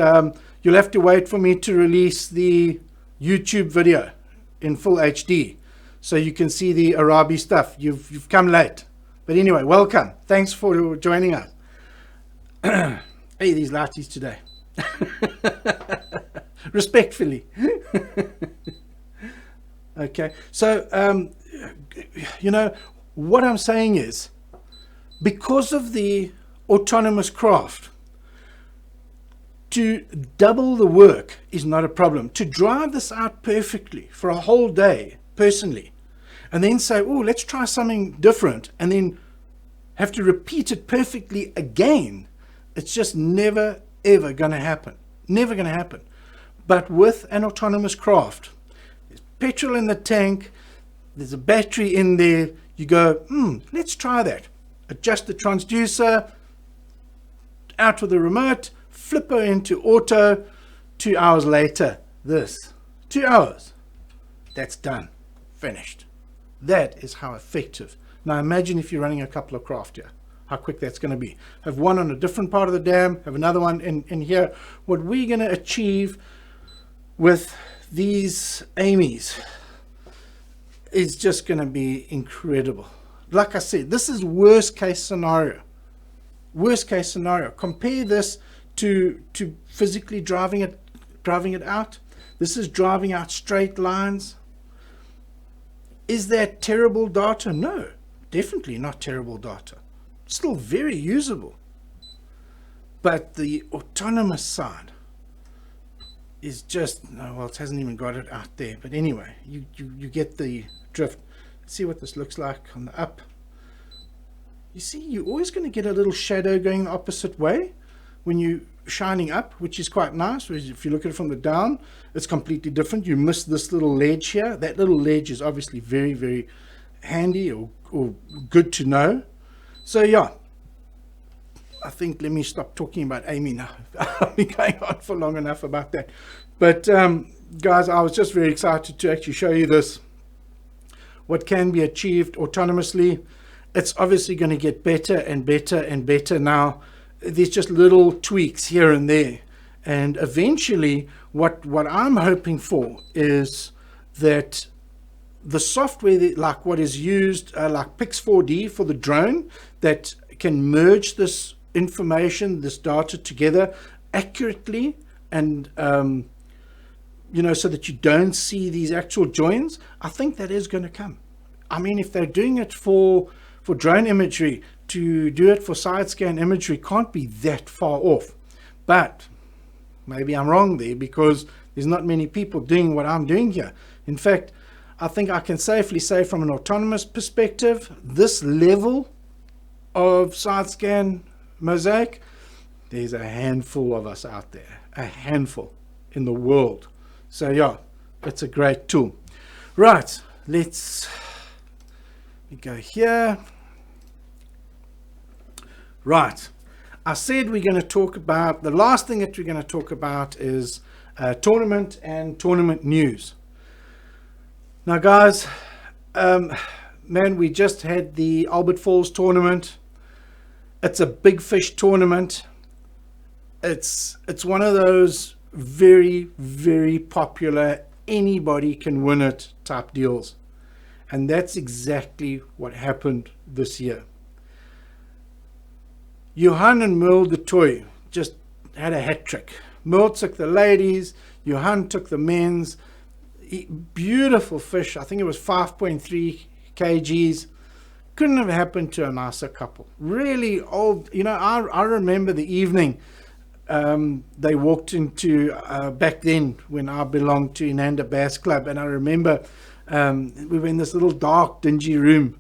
you'll have to wait for me to release the YouTube video in full HD, so you can see the Arabie stuff. You've come late, but anyway, welcome. Thanks for joining us. Hey, these lighties today. Respectfully. Okay, so you know what I'm saying is, because of the autonomous craft, to double the work is not a problem. To drive this out perfectly for a whole day, personally, and then say, oh, let's try something different, and then have to repeat it perfectly again, it's just never, ever going to happen. Never going to happen. But with an autonomous craft, there's petrol in the tank, there's a battery in there, you go, let's try that. Adjust the transducer, out with the remote, flip her into auto. 2 hours later, this 2 hours, that's done, finished. That is how effective. Now imagine if you're running a couple of craft here, how quick that's going to be. Have one on a different part of the dam, have another one in here. What we're going to achieve with these Amies is just going to be incredible. Like I said, this is worst case scenario. Worst case scenario. Compare this to physically driving it out. This is driving out straight lines. Is that terrible data? No, definitely not terrible data. Still very usable. But the autonomous side is just, no, well, it hasn't even got it out there. But anyway, you get the drift. Let's see what this looks like on the up. You see, you're always going to get a little shadow going the opposite way when you're shining up, which is quite nice. Whereas if you look at it from the down, it's completely different. You miss this little ledge here. That little ledge is obviously very, very handy or good to know. So yeah, I think let me stop talking about Amy now. I've been going on for long enough about that. But guys, I was just very excited to actually show you this, what can be achieved autonomously. It's obviously going to get better and better and better now. There's just little tweaks here and there, and eventually what I'm hoping for is that the software that, like what is used like Pix4D for the drone, that can merge this information, this data together accurately, and so that you don't see these actual joins. I think that is going to come. I mean, if they're doing it for drone imagery, to do it for SideScan imagery can't be that far off. But maybe I'm wrong there, because there's not many people doing what I'm doing here. In fact, I think I can safely say from an autonomous perspective, this level of SideScan Mosaic, there's a handful of us out there, a handful in the world. So yeah, it's a great tool. Right, let's go here. Right, I said we're going to talk about, the last thing that we're going to talk about is tournament and tournament news. Now guys, man, we just had the Albert Falls tournament. It's a big fish tournament. It's one of those very, very popular, anybody can win it type deals. And that's exactly what happened this year. Johan and Merle de Toy just had a hat trick. Merle took the ladies, Johan took the men's. Beautiful fish. I think it was 5.3 kgs. Couldn't have happened to a nicer couple. Really old. I remember the evening they walked into, back then when I belonged to Inanda Bass Club, and I remember we were in this little dark, dingy room,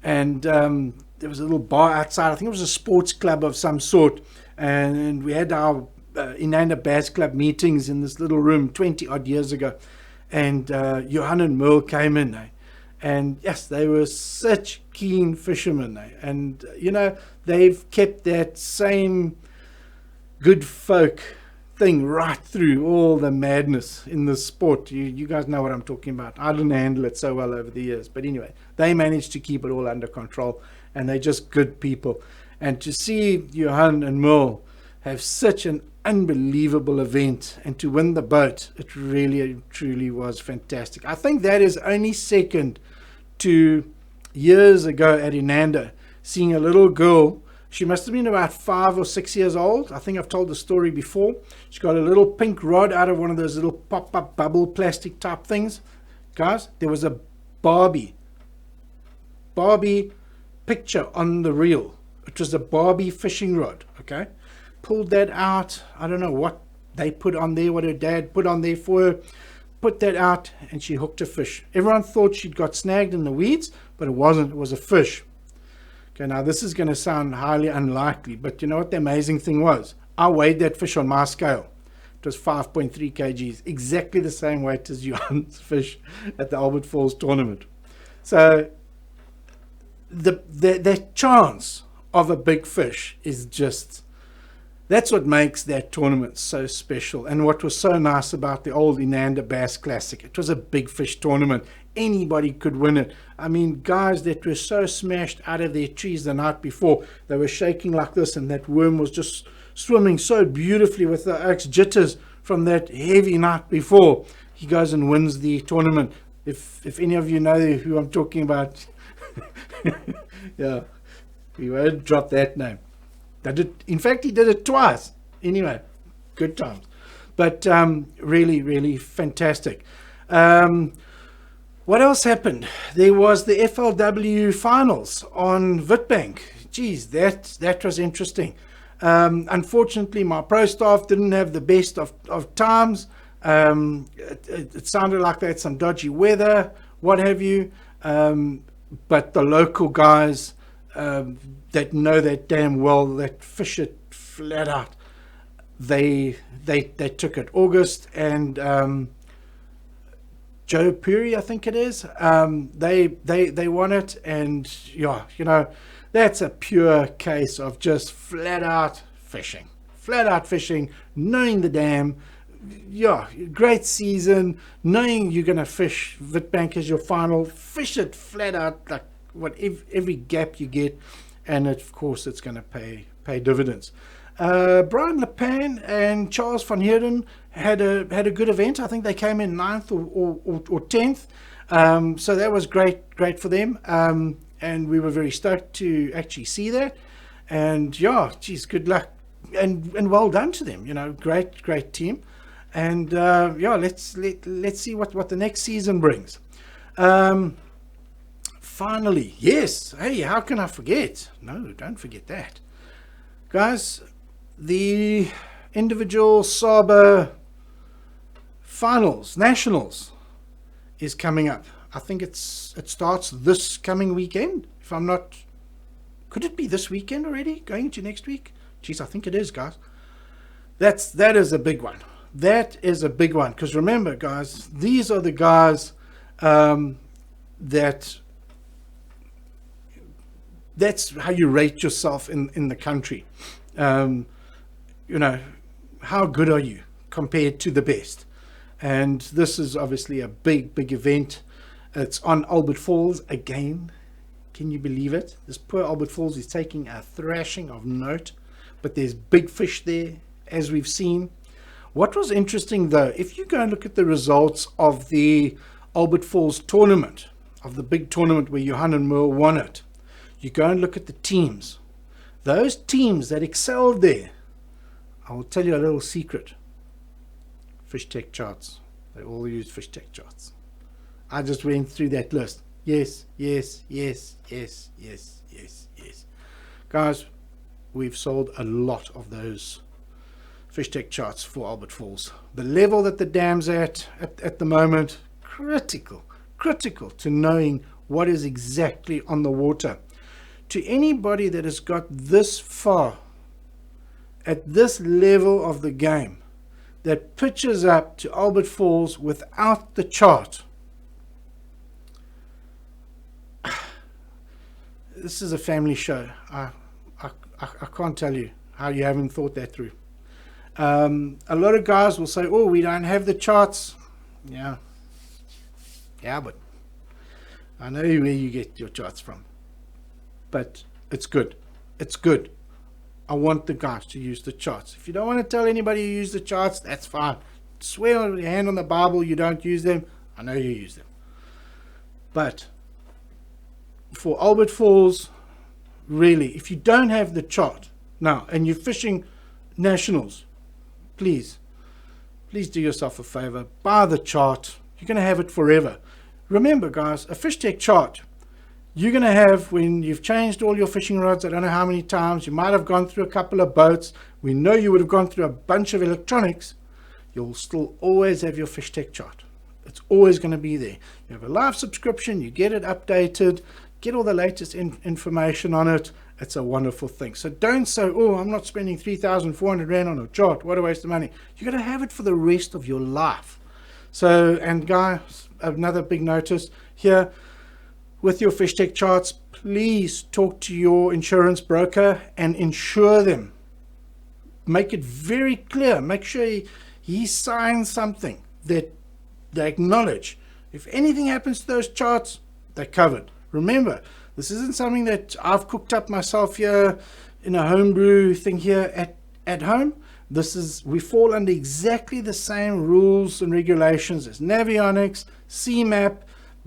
and there was a little bar outside. I think it was a sports club of some sort, and we had our Inanda Bass Club meetings in this little room 20 odd years ago, and Johan and Merle came in, and yes, they were such keen fishermen, and they've kept that same good folk thing right through all the madness in the sport. You guys know what I'm talking about. I didn't handle it so well over the years, but anyway, they managed to keep it all under control, and they're just good people. And to see Johan and Merle have such an unbelievable event and to win the boat, it really truly was fantastic. I think that is only second to years ago at Inanda, seeing a little girl. She must have been about 5 or 6 years old. I think I've told the story before. She got a little pink rod out of one of those little pop-up bubble plastic type things. Guys, there was a Barbie picture on the reel. It was a Barbie fishing rod, okay? Pulled that out. I don't know what they put on there, what her dad put on there for her. Put that out, and she hooked a fish. Everyone thought she'd got snagged in the weeds, but it wasn't. It was a fish. Okay, now this is going to sound highly unlikely, but you know what the amazing thing was? I weighed that fish on my scale. It was 5.3 kgs, exactly the same weight as Johan's fish at the Albert Falls tournament. So the chance of a big fish is just, that's what makes that tournament so special. And what was so nice about the old Inanda Bass Classic, it was a big fish tournament. Anybody could win it. I mean, guys that were so smashed out of their trees the night before, they were shaking like this, and that worm was just swimming so beautifully with the oaks jitters from that heavy night before. He goes and wins the tournament. if any of you know who I'm talking about, yeah, we won't drop that name. In fact, he did it twice. Anyway, good times. But really, really fantastic. What else happened? There was the FLW Finals on Witbank. Geez, that was interesting. Unfortunately, my pro staff didn't have the best of times. It sounded like they had some dodgy weather, what have you. But the local guys that know that damn well, that fish it flat out, they took it. August and Joe Puri, I think it is, they won it. And yeah, you know, that's a pure case of just flat out fishing, knowing the dam. Yeah, great season, knowing you're going to fish Witbank as your final, fish it flat out, like every gap you get, and of course it's going to pay dividends. Brian Lepan and Charles van Heerden had a good event. I think they came in 9th or 10th, so that was great for them, and we were very stoked to actually see that. And yeah, geez, good luck and well done to them. You know, great team. And yeah, let's see what the next season brings. Finally, yes, hey, how can I forget? No, don't forget that, guys. The individual Sauber finals, nationals, is coming up. I think it starts this coming weekend. If I'm not, could it be this weekend already, going into next week? Geez, I think it is, guys. That is a big one. That is a big one, because remember, guys, these are the guys that's how you rate yourself in the country. You know, how good are you compared to the best? And this is obviously a big event. It's on Albert Falls again. Can you believe it? This poor Albert Falls is taking a thrashing of note, but there's big fish there, as we've seen. What was interesting, though, if you go and look at the results of the Albert Falls tournament, of the big tournament where Johan and Merle won it, you go and look at the teams. Those teams that excelled there, I will tell you a little secret. FishTec charts. They all use FishTec charts. I just went through that list. Yes. Guys, we've sold a lot of those FishTec charts for Albert Falls. The level that the dam's at the moment, critical to knowing what is exactly on the water. To anybody that has got this far at this level of the game, that pitches up to Albert Falls without the chart, this is a family show. I can't tell you how you haven't thought that through. A lot of guys will say, oh, we don't have the charts. Yeah, but I know where you get your charts from. But it's good. I want the guys to use the charts. If you don't want to tell anybody you use the charts, that's fine. Swear on your hand on the Bible you don't use them. I know you use them. But for Albert Falls, really, if you don't have the chart now and you're fishing nationals, please do yourself a favor. Buy the chart. You're going to have it forever. Remember, guys, a FishTec chart you're going to have when you've changed all your fishing rods, I don't know how many times, you might have gone through a couple of boats, we know you would have gone through a bunch of electronics, you'll still always have your FishTec chart. It's always going to be there. You have a live subscription, you get it updated, get all the latest information on it. It's a wonderful thing. So don't say, oh, I'm not spending 3,400 Rand on a chart, what a waste of money. You're going to have it for the rest of your life. So, and guys, another big notice here, with your FishTec charts, please talk to your insurance broker and insure them. Make it very clear. Make sure he signs something that they acknowledge. If anything happens to those charts, they're covered. Remember, this isn't something that I've cooked up myself here in a homebrew thing here at home. We fall under exactly the same rules and regulations as Navionics, CMAP,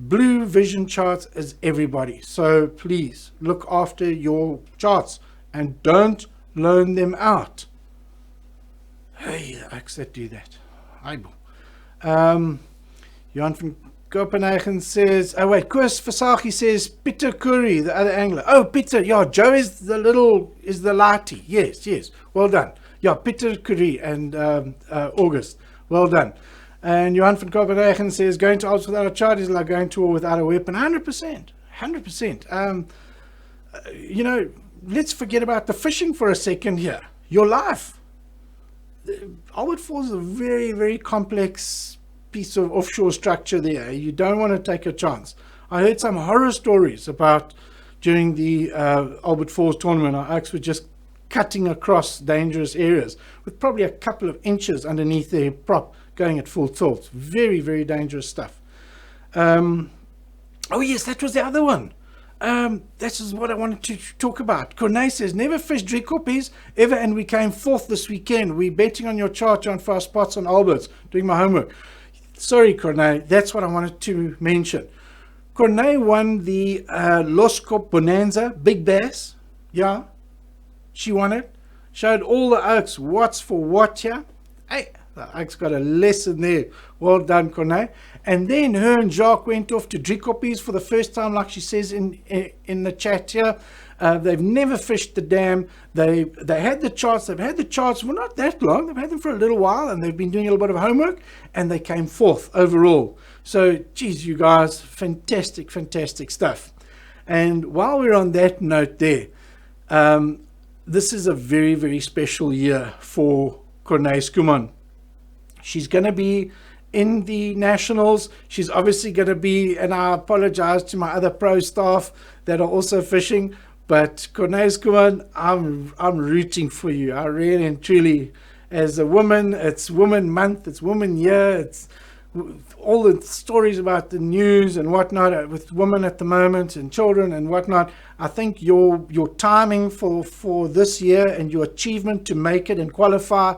Blue Vision charts as everybody. So please look after your charts and don't loan them out. Hey, the oaks that do that. Jan van Copenhagen says, oh wait, Koos Versagi says Peter Curry, the other angler. Oh, Peter, yeah, Joe is the lighty. Yes, well done. Yeah, Peter Curry and August, well done. And Johan van Copenhagen says, going to Alps without a chart is like going to war without a weapon. 100%. You know, let's forget about the fishing for a second here. Your life. Albert Falls is a very, very complex piece of offshore structure there. You don't want to take a chance. I heard some horror stories about during the Albert Falls tournament, our oaks were just cutting across dangerous areas with probably a couple of inches underneath their prop going at full tilt. Very, very dangerous stuff. Oh yes, that was the other one. This is what I wanted to talk about. Corne says, never fished Driekopies ever, and we came fourth this weekend. We're betting on your chart, John, for our spots on Alberts, doing my homework. Sorry, Corne, that's what I wanted to mention. Corne won the Loskop Bonanza Big Bass. Yeah, she won it. Showed all the oaks what's for what here. Hey, the oaks got a lesson there. Well done, Corne. And then her and Jacques went off to Driekopies for the first time, like she says in the chat here. They've never fished the dam. They had the charts. They've had the charts for not that long. They've had them for a little while, and they've been doing a little bit of homework, and they came fourth overall. So, geez, you guys, fantastic stuff. And while we're on that note there, this is a very, very special year for Corne Skuman. She's going to be in the nationals. She's obviously going to be, and I apologize to my other pro staff that are also fishing, but Corne Skuman, I'm rooting for you. I really and truly, as a woman, it's Woman Month, it's Woman Year, it's all the stories about the news and whatnot with women at the moment and children and whatnot. I think your timing for this year and your achievement to make it and qualify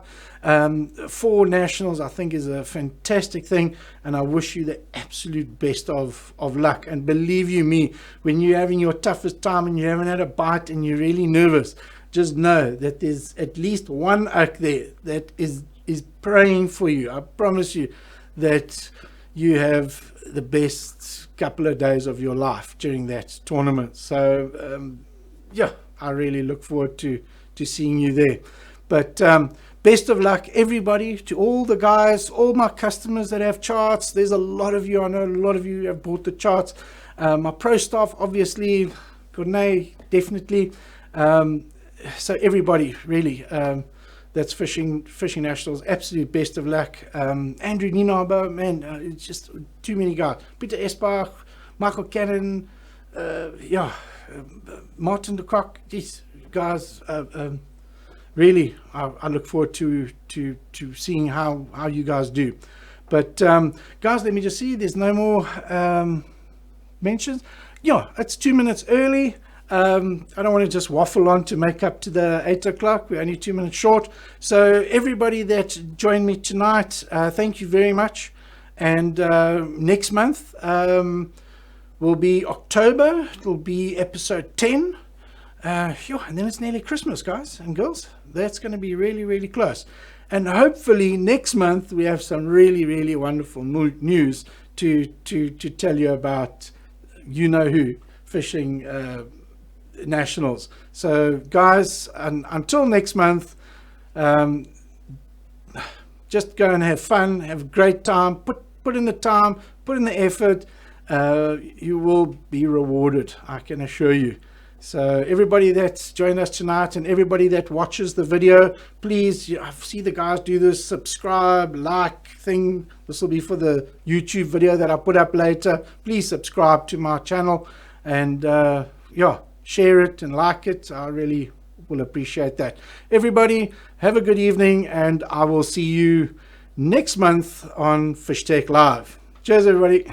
for nationals, I think, is a fantastic thing, and I wish you the absolute best of luck. And believe you me, when you're having your toughest time and you haven't had a bite and you're really nervous, just know that there's at least one oak there that is praying for you. I promise you that you have the best couple of days of your life during that tournament. So yeah, I really look forward to seeing you there. But best of luck, everybody, to all the guys, all my customers that have charts. There's a lot of you. I know a lot of you have bought the charts. My pro staff, obviously, Corne, definitely. So everybody, really, that's fishing nationals, absolute best of luck. Andrew Ninabo, man, it's just too many guys. Peter Esbach, Michael Cannon, Martin de Kock. These guys, really, I look forward to seeing how you guys do. But guys, let me just see. There's no more mentions. Yeah, it's 2 minutes early. I don't want to just waffle on to make up to the 8 o'clock. We're only 2 minutes short. So everybody that joined me tonight, thank you very much. And next month will be October. It'll be episode 10. And then it's nearly Christmas, guys and girls. That's going to be really, really close. And hopefully next month we have some really, really wonderful news to tell you about who fishing nationals. So guys, until next month, just go and have fun, have a great time, put in the time, put in the effort. You will be rewarded, I can assure you. So everybody that's joined us tonight and everybody that watches the video, please, I see the guys do this subscribe, like thing. This will be for the YouTube video that I put up later. Please subscribe to my channel and share it and like it. I really will appreciate that. Everybody, have a good evening, and I will see you next month on FishTec Live. Cheers, everybody.